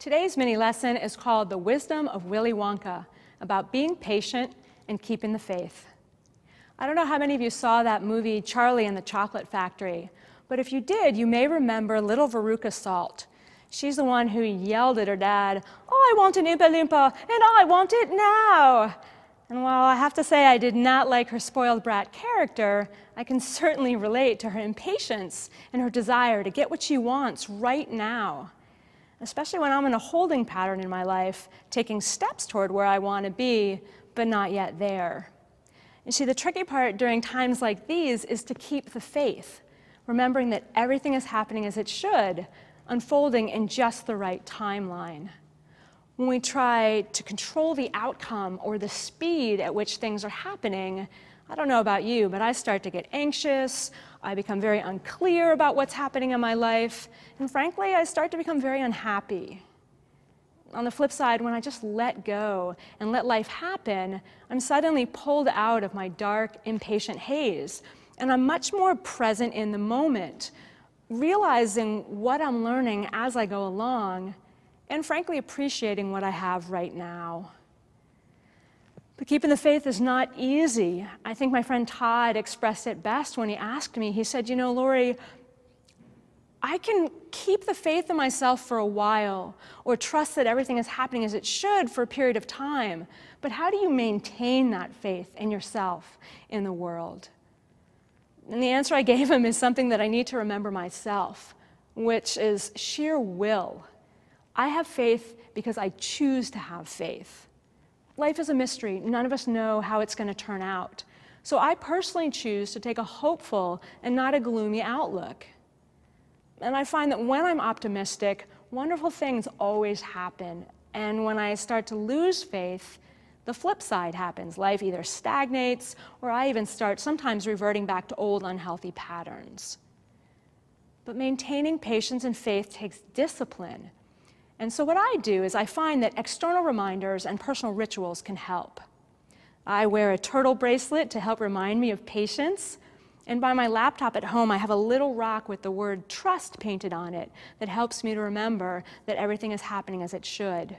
Today's mini lesson is called The Wisdom of Willy Wonka, about being patient and keeping the faith. I don't know how many of you saw that movie, Charlie and the Chocolate Factory, but if you did, you may remember little Veruca Salt. She's the one who yelled at her dad, "Oh, I want an Oompa Loompa, and I want it now!" And while I have to say I did not like her spoiled brat character, I can certainly relate to her impatience and her desire to get what she wants right now. Especially when I'm in a holding pattern in my life, taking steps toward where I want to be, but not yet there. And see, the tricky part during times like these is to keep the faith, remembering that everything is happening as it should, unfolding in just the right timeline. When we try to control the outcome or the speed at which things are happening, I don't know about you, but I start to get anxious, I become very unclear about what's happening in my life, and frankly, I start to become very unhappy. On the flip side, when I just let go and let life happen, I'm suddenly pulled out of my dark, impatient haze, and I'm much more present in the moment, realizing what I'm learning as I go along, and frankly, appreciating what I have right now. But keeping the faith is not easy. I think my friend Todd expressed it best when he asked me. He said, "You know, Laurie, I can keep the faith in myself for a while or trust that everything is happening as it should for a period of time. But how do you maintain that faith in yourself, in the world?" And the answer I gave him is something that I need to remember myself, which is sheer will. I have faith because I choose to have faith. Life is a mystery. None of us know how it's going to turn out. So I personally choose to take a hopeful and not a gloomy outlook. And I find that when I'm optimistic, wonderful things always happen. And when I start to lose faith, the flip side happens. Life either stagnates, or I even start sometimes reverting back to old unhealthy patterns. But maintaining patience and faith takes discipline. And so what I do is I find that external reminders and personal rituals can help. I wear a turtle bracelet to help remind me of patience. And by my laptop at home, I have a little rock with the word trust painted on it that helps me to remember that everything is happening as it should.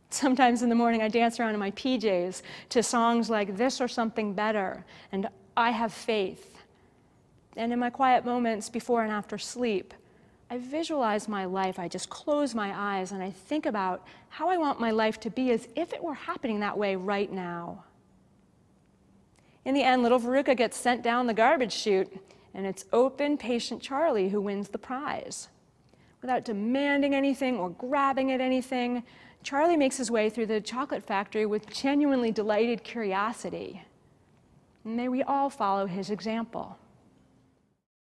Sometimes in the morning, I dance around in my PJs to songs like This or Something Better and I Have Faith. And in my quiet moments before and after sleep, I visualize my life. I just close my eyes and I think about how I want my life to be as if it were happening that way right now. In the end, little Veruca gets sent down the garbage chute, and it's open, patient Charlie who wins the prize. Without demanding anything or grabbing at anything, Charlie makes his way through the chocolate factory with genuinely delighted curiosity. May we all follow his example.